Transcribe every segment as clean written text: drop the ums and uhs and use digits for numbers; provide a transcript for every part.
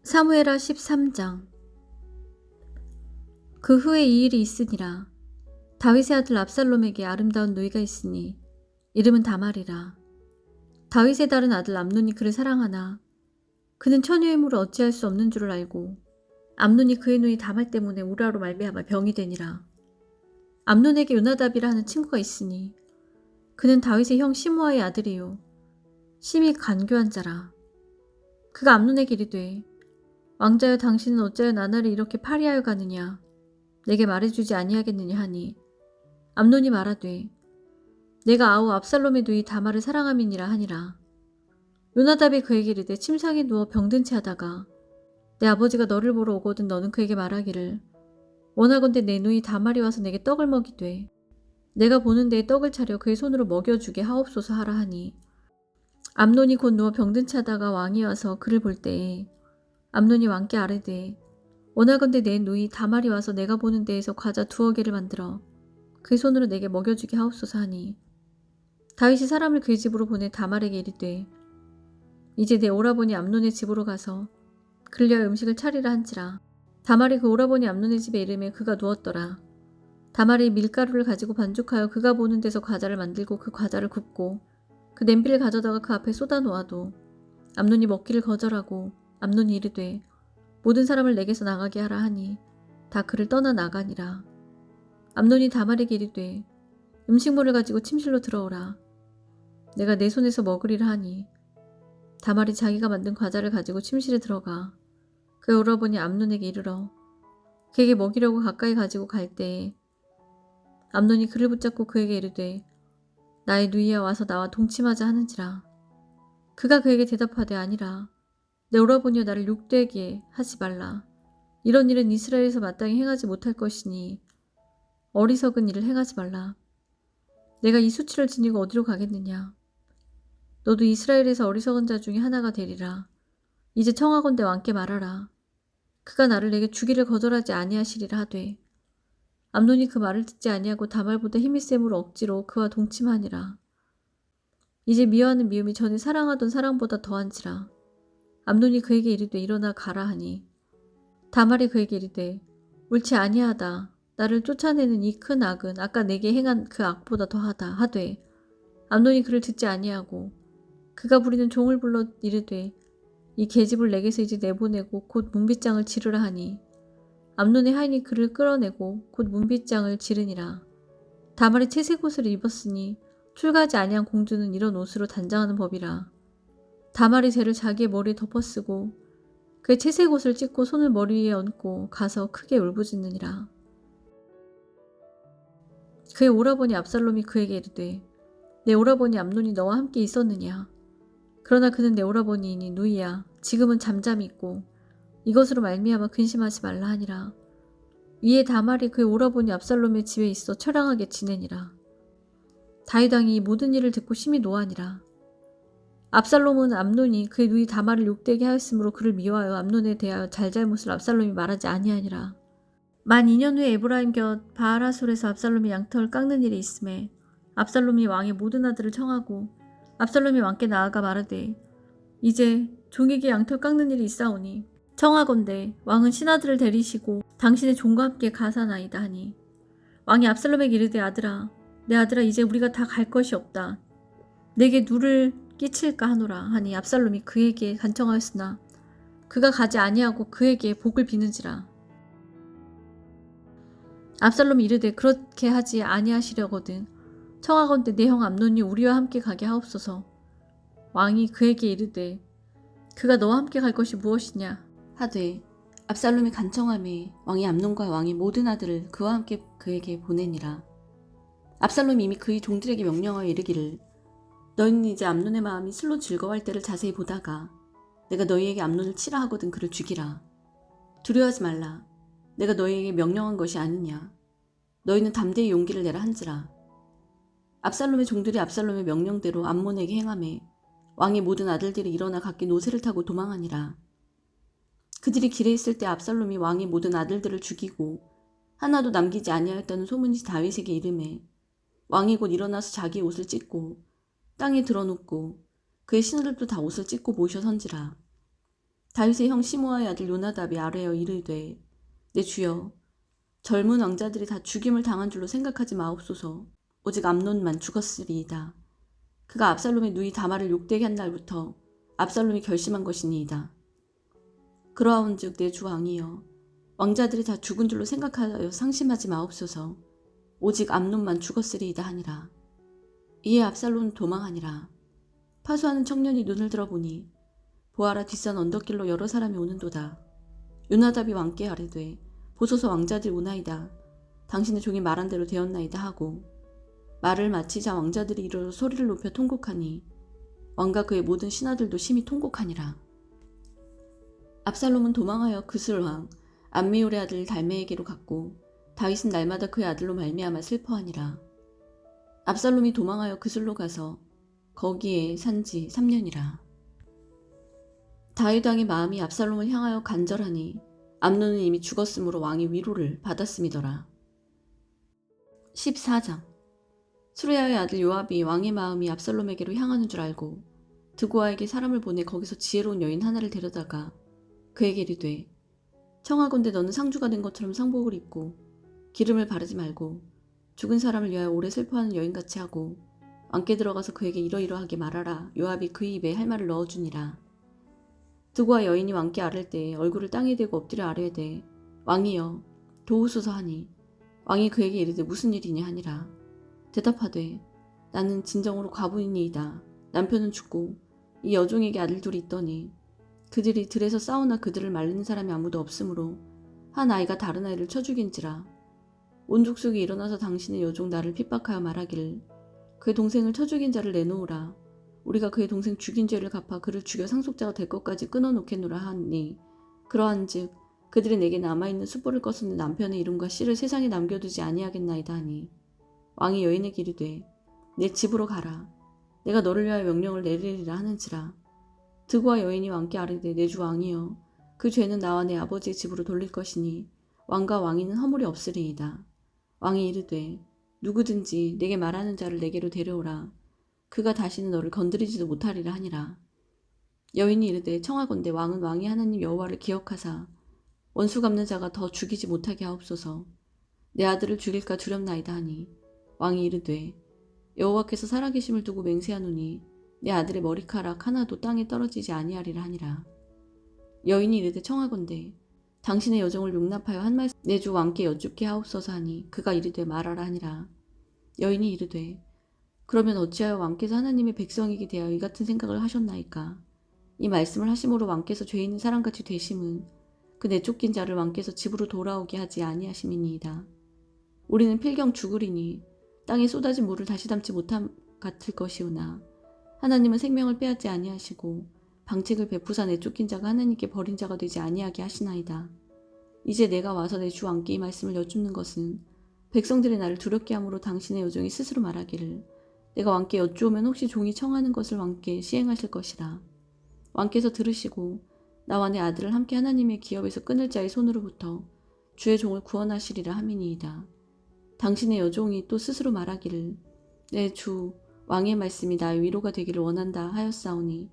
사무엘하 13장. 그 후에 이 일이 있으니라. 다윗의 아들 압살롬에게 아름다운 누이가 있으니 이름은 다말이라. 다윗의 다른 아들 암논이 그를 사랑하나 그는 처녀의 물을 어찌할 수 없는 줄을 알고 암논이 그의 누이 다말 때문에 우라로 말미암아 병이 되니라. 암논에게 요나답이라 하는 친구가 있으니 그는 다윗의 형 시므아의 아들이요 심히 간교한 자라. 그가 암논에게 이르되 왕자여, 당신은 어찌하여 나날을 이렇게 파리하여 가느냐? 내게 말해주지 아니하겠느냐 하니 암논이 말하되 내가 아우 압살롬의 누이 다말을 사랑함이니라 하니라. 요나답이 그에게 이르되 침상에 누워 병든 채 하다가 내 아버지가 너를 보러 오거든 너는 그에게 말하기를 원하건대 내 누이 다말이 와서 내게 떡을 먹이되 내가 보는 데에 떡을 차려 그의 손으로 먹여주게 하옵소서 하라 하니 암논이 곧 누워 병든 채 하다가 왕이 와서 그를 볼 때에 암논이 왕께 아뢰되 원하건대 내 누이 다말이 와서 내가 보는 데에서 과자 2개를 만들어 그의 손으로 내게 먹여주게 하옵소서 하니 다윗이 사람을 그의 집으로 보내 다말에게 이르되 이제 내 오라버니 암논의 집으로 가서 그를 위하여 음식을 차리라 한지라. 다말이 그 오라버니 암논의 집에 이르매 그가 누웠더라. 다말이 밀가루를 가지고 반죽하여 그가 보는 데서 과자를 만들고 그 과자를 굽고 그 냄비를 가져다가 그 앞에 쏟아 놓아도 암논이 먹기를 거절하고 암논이 이르되 모든 사람을 내게서 나가게 하라 하니 다 그를 떠나 나가니라. 암논이 다말에게 이르되 음식물을 가지고 침실로 들어오라. 내가 내 손에서 먹으리라 하니 다말이 자기가 만든 과자를 가지고 침실에 들어가 그의 오라버니 암논에게 이르러 그에게 먹이려고 가까이 가지고 갈 때에 암논이 그를 붙잡고 그에게 이르되 나의 누이야 와서 나와 동침하자 하는지라. 그가 그에게 대답하되 아니라 내 오라버니여 나를 욕되게 하지 말라. 이런 일은 이스라엘에서 마땅히 행하지 못할 것이니 어리석은 일을 행하지 말라. 내가 이 수치를 지니고 어디로 가겠느냐. 너도 이스라엘에서 어리석은 자 중에 하나가 되리라. 이제 청하건대 왕께 말하라. 그가 나를 내게 주기를 거절하지 아니하시리라 하되 암논이 그 말을 듣지 아니하고 다말보다 힘이 셈으로 억지로 그와 동침하니라. 이제 미워하는 미움이 전에 사랑하던 사랑보다 더한지라. 암논이 그에게 이르되 일어나 가라 하니 다말이 그에게 이르되 옳지 아니하다. 나를 쫓아내는 이 큰 악은 아까 내게 행한 그 악보다 더하다 하되 암논이 그를 듣지 아니하고 그가 부리는 종을 불러 이르되 이 계집을 내게서 이제 내보내고 곧 문빗장을 지르라 하니 암논의 하인이 그를 끌어내고 곧 문빗장을 지르니라. 다말이 채색 옷을 입었으니 출가하지 아니한 공주는 이런 옷으로 단장하는 법이라. 다말이 쟤를 자기의 머리에 덮어쓰고 그의 채색 옷을 찢고 손을 머리 위에 얹고 가서 크게 울부짖느니라. 그의 오라버니 압살롬이 그에게 이르되 내 오라버니 암논이 너와 함께 있었느냐. 그러나 그는 내 오라버니이니 누이야. 지금은 잠잠히 있고 이것으로 말미암아 근심하지 말라 하니라. 이에 다말이 그의 오라버니 압살롬의 집에 있어 처량하게 지내니라. 다윗 왕이 이 모든 일을 듣고 심히 노하니라. 압살롬은 암논이 그의 누이 다말을 욕되게 하였으므로 그를 미워하여 암논에 대하여 잘잘못을 압살롬이 말하지 아니하니라. 만 2년 후에 에브라임 곁 바알하솔에서 압살롬이 양털을 깎는 일이 있음에 압살롬이 왕의 모든 아들을 청하고 압살롬이 왕께 나아가 말하되 이제 종에게 양털 깎는 일이 있사오니 청하건대 왕은 신하들을 데리시고 당신의 종과 함께 가사나이다 하니 왕이 압살롬에게 이르되 아들아 내 아들아 이제 우리가 다 갈 것이 없다. 내게 누를 끼칠까 하노라 하니 압살롬이 그에게 간청하였으나 그가 가지 아니하고 그에게 복을 비는지라. 압살롬이 이르되 그렇게 하지 아니하시려거든 청하건대 내 형 암논이 우리와 함께 가게 하옵소서. 왕이 그에게 이르되 그가 너와 함께 갈 것이 무엇이냐 하되 압살롬이 간청하매 왕이 암논과 왕의 모든 아들을 그와 함께 그에게 보내니라. 압살롬이 이미 그의 종들에게 명령하여 이르기를 너희는 이제 암논의 마음이 슬로 즐거워할 때를 자세히 보다가 내가 너희에게 암논을 치라 하거든 그를 죽이라. 두려워하지 말라. 내가 너희에게 명령한 것이 아니냐. 너희는 담대히 용기를 내라 한지라. 압살롬의 종들이 압살롬의 명령대로 암몬에게 행하매 왕의 모든 아들들이 일어나 각기 노새를 타고 도망하니라. 그들이 길에 있을 때 압살롬이 왕의 모든 아들들을 죽이고 하나도 남기지 아니하였다는 소문이 다윗에게 이르매 왕이 곧 일어나서 자기의 옷을 찢고 땅에 드러눕고 그의 신하들도 다 옷을 찢고 모셔 선지라. 다윗의 형 시므아의 아들 요나답이 아뢰어 이르되 내 주여 젊은 왕자들이 다 죽임을 당한 줄로 생각하지 마옵소서. 오직 암논만 죽었으리이다. 그가 압살롬의 누이 다말을 욕되게 한 날부터 압살롬이 결심한 것이니이다. 그러하온즉 내 주 왕이여 왕자들이 다 죽은 줄로 생각하여 상심하지 마옵소서. 오직 암논만 죽었으리이다 하니라. 이에 압살롬은 도망하니라. 파수하는 청년이 눈을 들어보니 보아라 뒷산 언덕길로 여러 사람이 오는도다. 요나답이 왕께 아뢰되 보소서 왕자들이 오나이다. 당신의 종이 말한 대로 되었나이다 하고 말을 마치자 왕자들이 이르러 소리를 높여 통곡하니 왕과 그의 모든 신하들도 심히 통곡하니라. 압살롬은 도망하여 그슬왕 암미올의 아들 달메에게로 갔고 다윗은 날마다 그의 아들로 말미암아 슬퍼하니라. 압살롬이 도망하여 그슬로 가서 거기에 산지 3년이라. 다윗 왕의 마음이 압살롬을 향하여 간절하니 암논은 이미 죽었으므로 왕이 위로를 받았음이더라. 14장. 수레야의 아들 요압이 왕의 마음이 압살롬에게로 향하는 줄 알고 드고아에게 사람을 보내 거기서 지혜로운 여인 하나를 데려다가 그에게 이르되 청하건대 너는 상주가 된 것처럼 상복을 입고 기름을 바르지 말고 죽은 사람을 위하여 오래 슬퍼하는 여인같이 하고 왕께 들어가서 그에게 이러이러하게 말하라. 요압이 그 입에 할 말을 넣어주니라. 드고아 여인이 왕께 아랠 때에 얼굴을 땅에 대고 엎드려 아뢰되 왕이여 도우소서 하니 왕이 그에게 이르되 무슨 일이냐 하니라. 대답하되 나는 진정으로 과부이니이다. 남편은 죽고 이 여종에게 아들 둘이 있더니 그들이 들에서 싸우나 그들을 말리는 사람이 아무도 없으므로 한 아이가 다른 아이를 쳐 죽인지라. 온 족속이 일어나서 당신의 여종 나를 핍박하여 말하기를 그의 동생을 쳐 죽인 자를 내놓으라. 우리가 그의 동생 죽인 죄를 갚아 그를 죽여 상속자가 될 것까지 끊어놓겠노라 하니 그러한즉 그들이 내게 남아있는 숯불을 꺼서는 남편의 이름과 씨를 세상에 남겨두지 아니하겠나이다 하니 왕이 여인에게 이르되 내 집으로 가라. 내가 너를 위하여 명령을 내리리라 하는지라. 드고아 여인이 왕께 아뢰되 내 주 왕이여 그 죄는 나와 내 아버지의 집으로 돌릴 것이니 왕과 왕위는 허물이 없으리이다. 왕이 이르되 누구든지 내게 말하는 자를 내게로 데려오라. 그가 다시는 너를 건드리지도 못하리라 하니라. 여인이 이르되 청하건대 왕은 왕의 하나님 여호와를 기억하사 원수 갚는 자가 더 죽이지 못하게 하옵소서. 내 아들을 죽일까 두렵나이다 하니 왕이 이르되 여호와께서 살아계심을 두고 맹세하노니 내 아들의 머리카락 하나도 땅에 떨어지지 아니하리라 하니라. 여인이 이르되 청하건대 당신의 여정을 용납하여 한 말씀 내 주 왕께 여쭙게 하옵소서 하니 그가 이르되 말하라 하니라. 여인이 이르되 그러면 어찌하여 왕께서 하나님의 백성이게 대하여 이 같은 생각을 하셨나이까. 이 말씀을 하심으로 왕께서 죄 있는 사람같이 되심은 그 내쫓긴 자를 왕께서 집으로 돌아오게 하지 아니하심이니이다. 우리는 필경 죽으리니 땅에 쏟아진 물을 다시 담지 못함 같을 것이오나 하나님은 생명을 빼앗지 아니하시고 방책을 베푸사 내쫓긴 자가 하나님께 버린 자가 되지 아니하게 하시나이다. 이제 내가 와서 내 주 왕께 이 말씀을 여쭙는 것은 백성들이 나를 두렵게 함으로 당신의 여종이 스스로 말하기를 내가 왕께 여쭈오면 혹시 종이 청하는 것을 왕께 시행하실 것이라. 왕께서 들으시고 나와 내 아들을 함께 하나님의 기업에서 끊을 자의 손으로부터 주의 종을 구원하시리라 함이니이다. 당신의 여종이 또 스스로 말하기를 내 주 왕의 말씀이 나의 위로가 되기를 원한다 하였사오니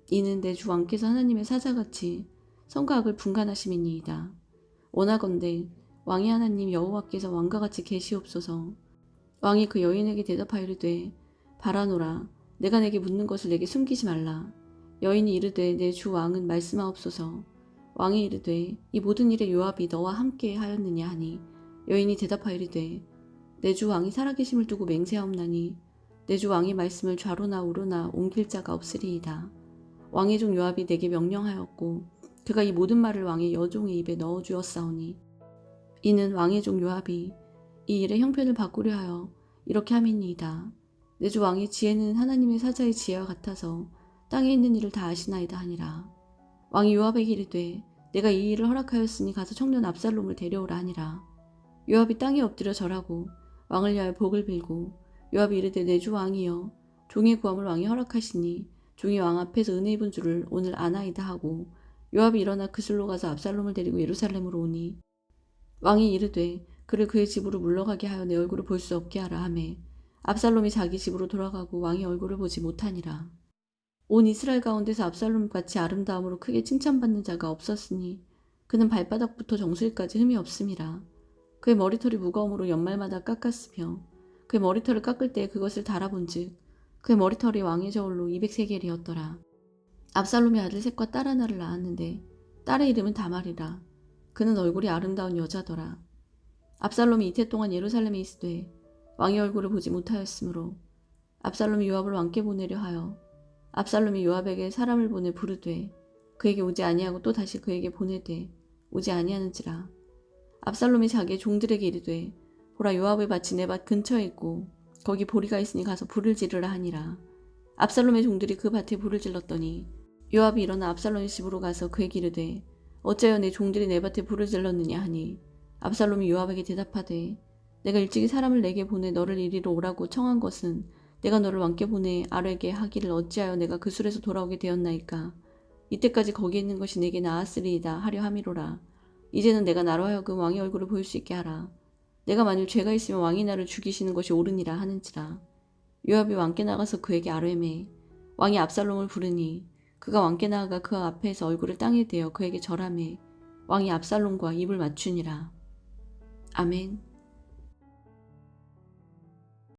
이는 내 주 왕께서 하나님의 사자같이 선과 악을 분간하심이니이다. 원하건대 왕의 하나님 여호와께서 왕과 같이 계시옵소서. 왕이 그 여인에게 대답하여 이르되 바라노라. 내가 내게 묻는 것을 내게 숨기지 말라. 여인이 이르되 내 주 왕은 말씀하옵소서. 왕이 이르되 이 모든 일에 요압이 너와 함께 하였느냐 하니 여인이 대답하여 이르되 내 주 왕이 살아계심을 두고 맹세하옵나니 내 주 왕의 말씀을 좌로나 우로나 옮길 자가 없으리이다. 왕의 종 요압이 내게 명령하였고 그가 이 모든 말을 왕의 여종의 입에 넣어주었사오니 이는 왕의 종 요압이 이 일의 형편을 바꾸려 하여 이렇게 함이니이다. 내 주 왕의 지혜는 하나님의 사자의 지혜와 같아서 땅에 있는 일을 다 아시나이다 하니라. 왕이 요압에게 이르되 내가 이 일을 허락하였으니 가서 청년 압살롬을 데려오라 하니라. 요압이 땅에 엎드려 절하고 왕을 위하여 복을 빌고 요압이 이르되 내 주 왕이여 종의 구함을 왕이 허락하시니 종이 왕 앞에서 은혜 입은 줄을 오늘 아나이다 하고 요압이 일어나 그슬로 가서 압살롬을 데리고 예루살렘으로 오니 왕이 이르되 그를 그의 집으로 물러가게 하여 내 얼굴을 볼 수 없게 하라 하매 압살롬이 자기 집으로 돌아가고 왕의 얼굴을 보지 못하니라. 온 이스라엘 가운데서 압살롬같이 아름다움으로 크게 칭찬받는 자가 없었으니 그는 발바닥부터 정수리까지 흠이 없음이라. 그의 머리털이 무거움으로 연말마다 깎았으며 그의 머리털을 깎을 때에 그것을 달아본즉 그의 머리털이 왕의 저울로 200세겔이었더라. 압살롬의 아들 셋과 딸 하나를 낳았는데 딸의 이름은 다말이라. 그는 얼굴이 아름다운 여자더라. 압살롬이 이태 동안 예루살렘에 있으되 왕의 얼굴을 보지 못하였으므로 압살롬이 요압을 왕께 보내려 하여 압살롬이 요압에게 사람을 보내 부르되 그에게 오지 아니하고 또 다시 그에게 보내되 오지 아니하는지라. 압살롬이 자기의 종들에게 이르되 보라, 요압의 밭이 내 밭 근처에 있고 거기 보리가 있으니 가서 불을 지르라 하니라. 압살롬의 종들이 그 밭에 불을 질렀더니 요압이 일어나 압살롬의 집으로 가서 그에게 이르되 어찌하여 내 종들이 내 밭에 불을 질렀느냐 하니 압살롬이 요압에게 대답하되 내가 일찍이 사람을 내게 보내 너를 이리로 오라고 청한 것은 내가 너를 왕께 보내 아뢰게 하기를 어찌하여 내가 그 술에서 돌아오게 되었나이까. 이때까지 거기 있는 것이 내게 나았으리이다 하려 함이로라. 이제는 내가 나로 하여금 왕의 얼굴을 보일 수 있게 하라. 내가 만일 죄가 있으면 왕이 나를 죽이시는 것이 옳으니라 하는지라. 요압이 왕께 나가서 그에게 아뢰매 왕이 압살롬을 부르니 그가 왕께 나아가 그 앞에서 얼굴을 땅에 대어 그에게 절하매 왕이 압살롬과 입을 맞추니라. 아멘.